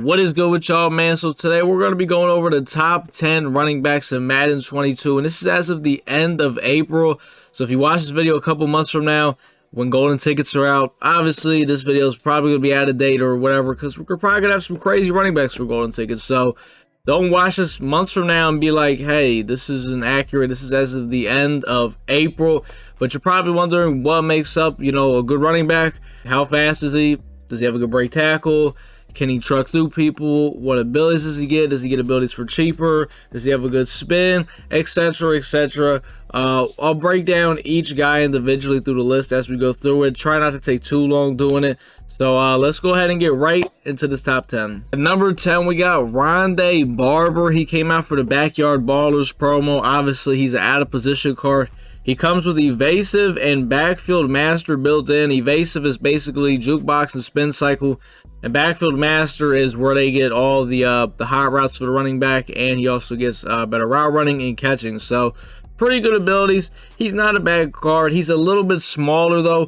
What is good with y'all, man? So today we're going to be going over the top 10 running backs in Madden 22, and this is as of the end of April. So if you watch this video a couple months from now, when golden tickets are out, obviously this video is probably going to be out of date or whatever, because we're probably going to have some crazy running backs for golden tickets. So don't watch this months from now and be like, hey, this isn't accurate. This is as of the end of April. But you're probably wondering what makes up, a good running back. How fast is he? Does he have a good break tackle? Can he truck through people? What abilities does he get? Does he get abilities for cheaper? Does he have a good spin? Etc, etc. I'll break down each guy individually through the list as we go through it. Try not to take too long doing it. So let's go ahead and get right into this top 10. At number 10, we got Ronald Barber. He came out for the Backyard Ballers promo. Obviously, he's an out-of-position card. He comes with Evasive and Backfield Master built in. Evasive is basically jukebox and spin cycle, and Backfield Master is where they get all the hot routes for the running back, and he also gets better route running and catching. So pretty good abilities. He's not a bad card. He's a little bit smaller though.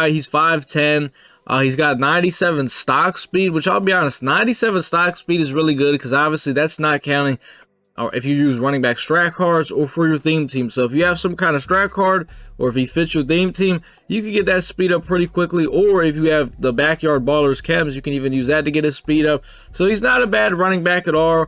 He's 5'10". He's got 97 stock speed, which I'll be honest, 97 stock speed is really good because obviously that's not counting or if you use running back strat cards or for your theme team. So if you have some kind of strat card or if he fits your theme team, you can get that speed up pretty quickly. Or if you have the Backyard Ballers chems, you can even use that to get his speed up. So he's not a bad running back at all.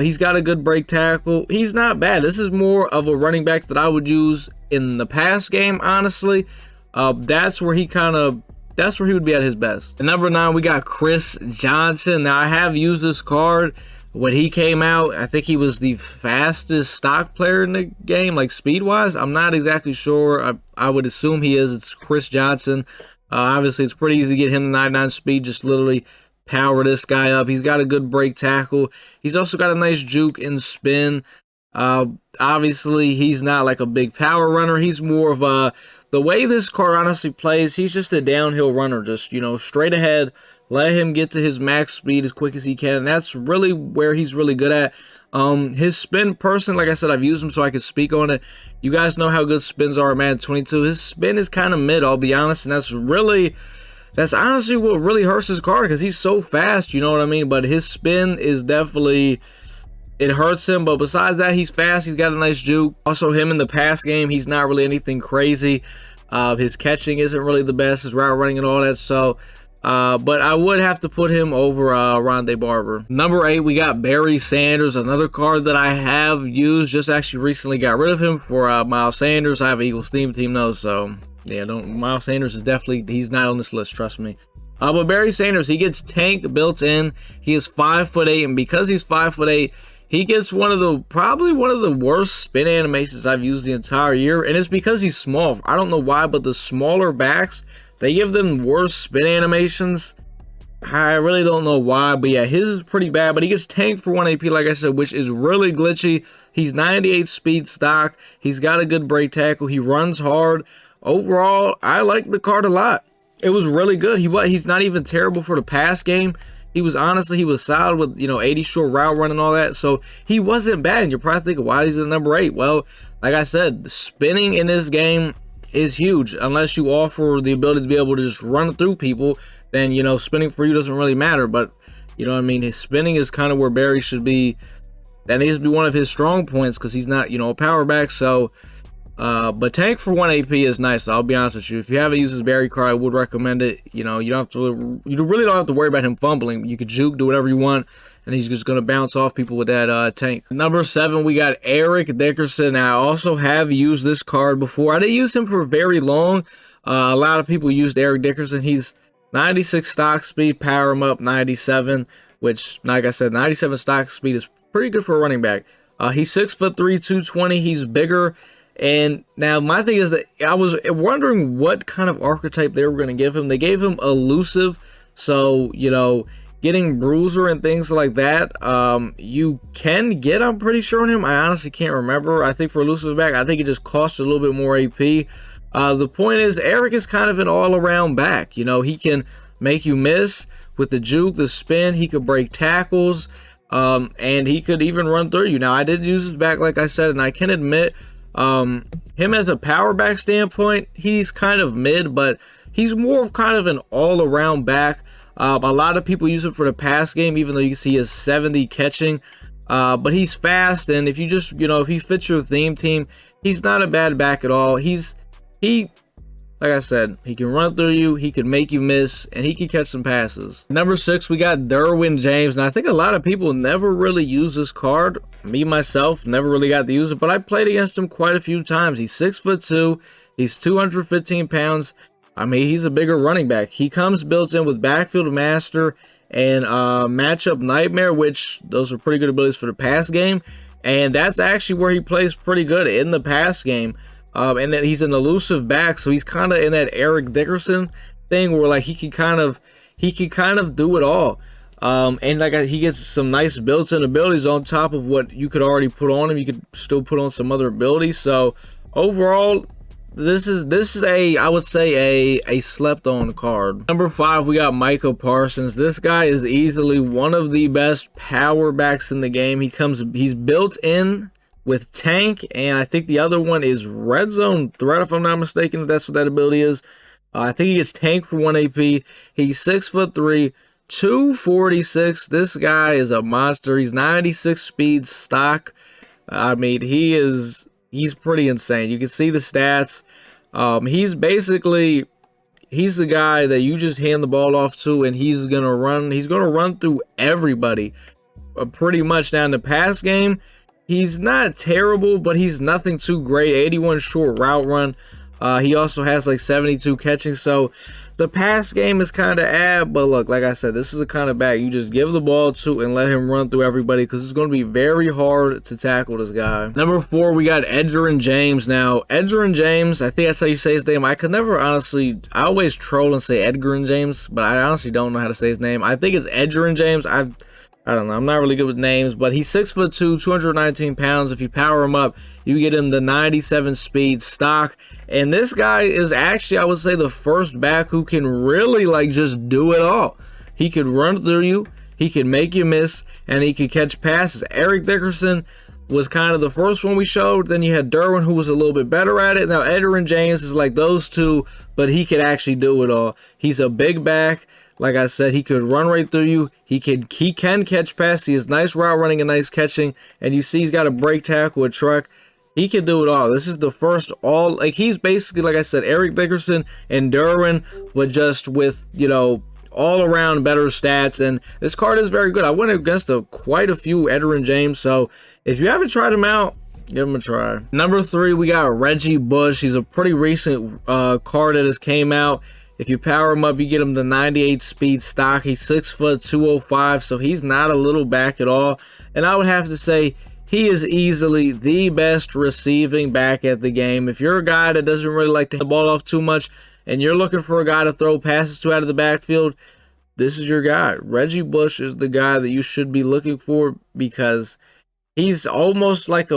He's got a good break tackle. He's not bad. This is more of a running back that I would use in the pass game, honestly. That's where he would be at his best. At number 9, we got Chris Johnson. Now I have used this card. When he came out, I think he was the fastest stock player in the game, like speed-wise. I'm not exactly sure. I would assume he is. It's Chris Johnson. Obviously, it's pretty easy to get him to 99 speed. Just literally power this guy up. He's got a good break tackle. He's also got a nice juke and spin. Obviously, he's not like a big power runner. He's more of a... The way this card honestly plays, he's just a downhill runner. Just, straight ahead. Let him get to his max speed as quick as he can. And that's really where he's really good at. His spin person, like I said, I've used him so I can speak on it. You guys know how good spins are at Madden 22. His spin is kind of mid, I'll be honest. And that's honestly what really hurts his card because he's so fast, you know what I mean? But his spin is definitely... It hurts him, but besides that, he's fast. He's got a nice juke. Also, him in the pass game, he's not really anything crazy. His catching isn't really the best. His route running and all that. So, but I would have to put him over Ronald Barber. Number 8, we got Barry Sanders, another card that I have used. Just actually recently got rid of him for Miles Sanders. I have an Eagles theme team though, so yeah, Miles Sanders is definitely, he's not on this list, trust me. But Barry Sanders, he gets tank built in. He is 5'8", and because he's 5'8", he gets probably one of the worst spin animations I've used the entire year, and it's because he's small. I don't know why, but the smaller backs, they give them worse spin animations. I really don't know why, but yeah, his is pretty bad, but he gets tanked for 1 AP, like I said, which is really glitchy. He's 98 speed stock. He's got a good break tackle. He runs hard. Overall, I like the card a lot. It was really good. He's not even terrible for the pass game. He was solid with, 80 short route run and all that. So he wasn't bad. And you're probably thinking, why is he number 8? Well, like I said, the spinning in this game is huge. Unless you offer the ability to be able to just run through people, then, spinning for you doesn't really matter. But, his spinning is kind of where Barry should be. That needs to be one of his strong points because he's not, a power back. So, but tank for 1 AP is nice. I'll be honest with you. If you haven't used his Barry card, I would recommend it. You really don't have to worry about him fumbling. You could juke, do whatever you want, and he's just gonna bounce off people with that tank. Number 7, we got Eric Dickerson. Now, I also have used this card before. I didn't use him for very long. A lot of people used Eric Dickerson. He's 96 stock speed, power him up 97, which, like I said, 97 stock speed is pretty good for a running back. He's 6'3", 220. He's bigger. And now my thing is that I was wondering what kind of archetype they were going to give him. They gave him elusive, so getting bruiser and things like that, you can get, I'm pretty sure, on him. I honestly can't remember. I think for elusive back, I think it just costs a little bit more AP. The point is, Eric is kind of an all-around back. He can make you miss with the juke, the spin. He could break tackles, and he could even run through you. Now, I did use his back, like I said, and I can admit, him as a power back standpoint, he's kind of mid, but he's more of kind of an all-around back. A lot of people use him for the pass game, even though you can see he has 70 catching. But he's fast, and if you just, if he fits your theme team, he's not a bad back at all. Like I said, he can run through you, he can make you miss, and he can catch some passes. Number 6, we got Derwyn James. Now, I think a lot of people never really use this card. Me, myself, never really got to use it, but I played against him quite a few times. He's 6'2", he's 215 pounds. I mean, he's a bigger running back. He comes built in with Backfield Master and Matchup Nightmare, which those are pretty good abilities for the pass game. And that's actually where he plays pretty good, in the pass game. And that he's an elusive back, so he's kind of in that Eric Dickerson thing where like he can kind of do it all. And like he gets some nice built-in abilities on top of what you could already put on him. You could still put on some other abilities. So overall, this is I would say a slept-on card. Number 5, we got Micah Parsons. This guy is easily one of the best power backs in the game. He's built in with Tank, and I think the other one is Red Zone Threat, if I'm not mistaken, if that's what that ability is. I think he gets Tank for 1 AP. He's 6'3", 246. This guy is a monster. He's 96 speed stock. I mean, he's pretty insane. You can see the stats. He's the guy that you just hand the ball off to, and he's gonna run through everybody pretty much. Now in the pass game, he's not terrible, but he's nothing too great. 81 short route run. He also has like 72 catching. So the pass game is kind of but look, like I said, this is a kind of back you just give the ball to and let him run through everybody, because it's going to be very hard to tackle this guy. Number 4, we got Edgar James. Now, Edgar James, I think that's how you say his name. I could never honestly, I always troll and say Edgar James, but I honestly don't know how to say his name. I think it's Edgar James. I don't know. I'm not really good with names, but he's 6'2", 219 pounds. If you power him up, you get him the 97 speed stock. And this guy is actually, I would say, the first back who can really like just do it all. He could run through you, he can make you miss, and he could catch passes. Eric Dickerson was kind of the first one we showed. Then you had Derwyn, who was a little bit better at it. Now Edgar James is like those two, but he could actually do it all. He's a big back. Like I said, he could run right through you. He can catch passes. He has nice route running and nice catching. And you see he's got a break tackle, a truck. He can do it all. This is the first he's basically, like I said, Eric Dickerson and Derwyn, but just with, all around better stats. And this card is very good. I went against quite a few Edgar James. So if you haven't tried him out, give him a try. Number 3, we got Reggie Bush. He's a pretty recent card that has came out. If you power him up, you get him the 98 speed stock. He's 6', 205, so he's not a little back at all. And I would have to say he is easily the best receiving back at the game. If you're a guy that doesn't really like to hand the ball off too much, and you're looking for a guy to throw passes to out of the backfield, this is your guy. Reggie Bush is the guy that you should be looking for, because he's almost like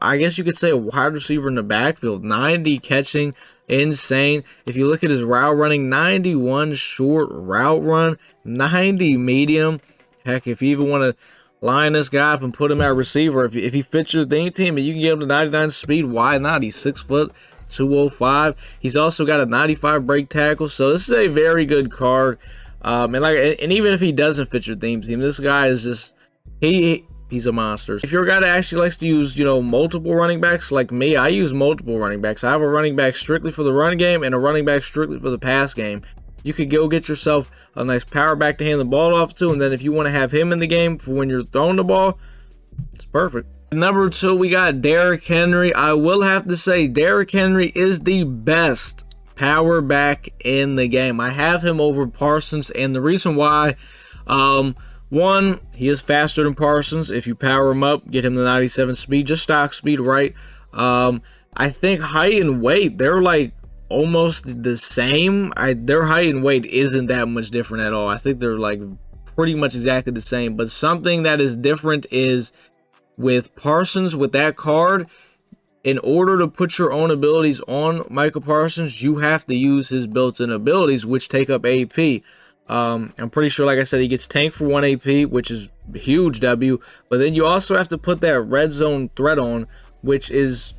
I guess you could say a wide receiver in the backfield. 90 catching, insane. If you look at his route running, 91 short route run, 90 medium. Heck, if you even want to line this guy up and put him at receiver, if he fits your theme team and you can get him to 99 speed, why not? He's 6', 205. He's also got a 95 break tackle. So this is a very good card. And even if he doesn't fit your theme team, this guy is just he's a monster. If you're a guy that actually likes to use, multiple running backs like me, I use multiple running backs. I have a running back strictly for the run game and a running back strictly for the pass game. You could go get yourself a nice power back to hand the ball off to, and then if you want to have him in the game for when you're throwing the ball, it's perfect. Number 2, we got Derrick Henry. I will have to say Derrick Henry is the best power back in the game. I have him over Parsons, and the reason why, one, he is faster than Parsons. If you power him up, get him the 97 speed, just stock speed, right? I think height and weight, they're like almost the same. Their height and weight isn't that much different at all. I think they're like pretty much exactly the same. But something that is different is with Parsons, with that card, in order to put your own abilities on Micah Parsons, you have to use his built-in abilities, which take up AP. I'm pretty sure, like I said, he gets Tank for 1 AP, which is a huge W. But then you also have to put that Red Zone Threat on, which is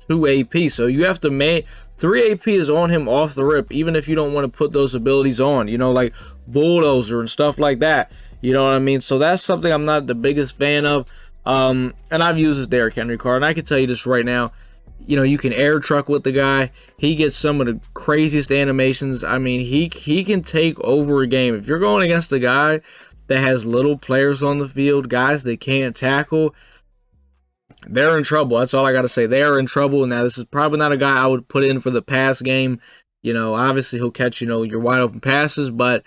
2 AP. So you have to 3 AP is on him off the rip, even if you don't want to put those abilities on. Like bulldozer and stuff like that. You know what I mean? So that's something I'm not the biggest fan of. And I've used this Derrick Henry card, and I can tell you this right now. You know, you can air truck with the guy. He gets some of the craziest animations. I mean, he can take over a game. If you're going against a guy that has little players on the field, guys that can't tackle, they're in trouble. That's all I got to say. They are in trouble. Now, this is probably not a guy I would put in for the pass game. You know, obviously he'll catch, you know, your wide open passes, but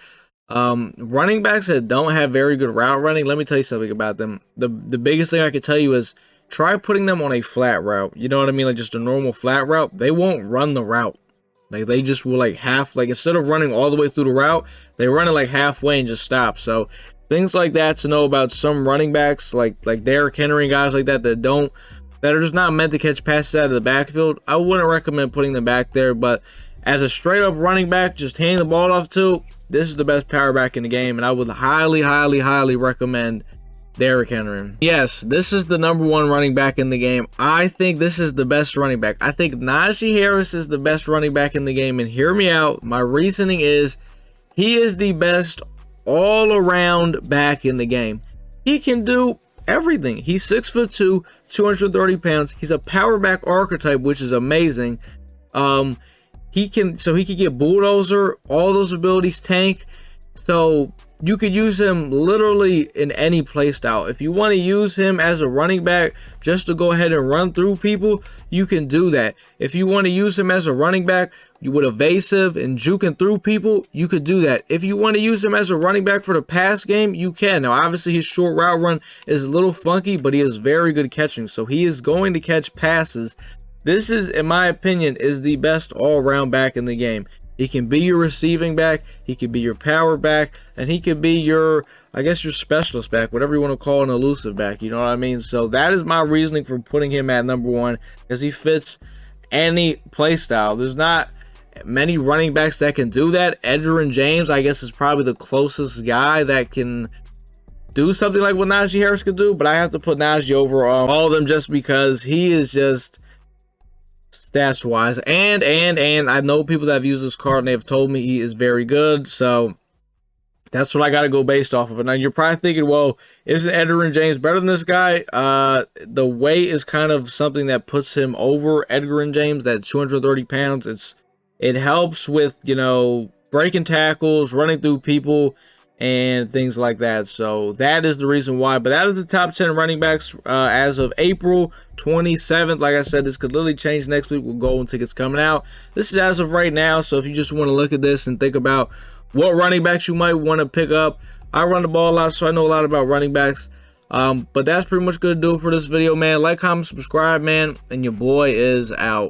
running backs that don't have very good route running, let me tell you something about them. The biggest thing I can tell you is try putting them on a flat route. You know what I mean? Like just a normal flat route. They won't run the route. Like they just will like instead of running all the way through the route, they run it like halfway and just stop. So things like that to know about some running backs like Derrick Henry and guys like that that are just not meant to catch passes out of the backfield. I wouldn't recommend putting them back there, but as a straight up running back, just handing the ball off to, this is the best power back in the game, and I would highly, highly, highly recommend Derrick Henry. Yes, this is the #1 running back in the game. I think this is the best running back. I think Najee Harris is the best running back in the game, and hear me out. My reasoning is he is the best all-around back in the game. He can do everything. He's 6'2", 230 pounds. He's a power back archetype, which is amazing. He can get bulldozer, all those abilities, tank. So you could use him literally in any play style. If you want to use him as a running back just to go ahead and run through people, you can do that. If you want to use him as a running back with evasive and juking through people, you could do that. If you want to use him as a running back for the pass game, you can. Now, obviously, his short route run is a little funky, but he is very good catching. So he is going to catch passes. This is, in my opinion, is the best all-around back in the game. He can be your receiving back, he can be your power back, and he could be your, I guess, your specialist back, whatever you want to call an elusive back, you know what I mean? So that is my reasoning for putting him at #1, because he fits any play style. There's not many running backs that can do that. Edgar James, I guess, is probably the closest guy that can do something like what Najee Harris could do, but I have to put Najee over all of them just because he is just stats wise, and I know people that have used this card and they've told me he is very good, so that's what I got to go based off of it. Now you're probably thinking, well, isn't Edgar James better than this guy? The weight is kind of something that puts him over Edgar James. That 230 pounds, it helps with, you know, breaking tackles, running through people, and things like that. So that is the reason why. But that is the top 10 running backs as of April 27th. Like I said, this could literally change next week with golden tickets coming out. This is as of right now. So if you just want to look at this and think about what running backs you might want to pick up, I run the ball a lot, so I know a lot about running backs. But that's pretty much going to do it for this video, man. Like, comment, subscribe, man, and your boy is out.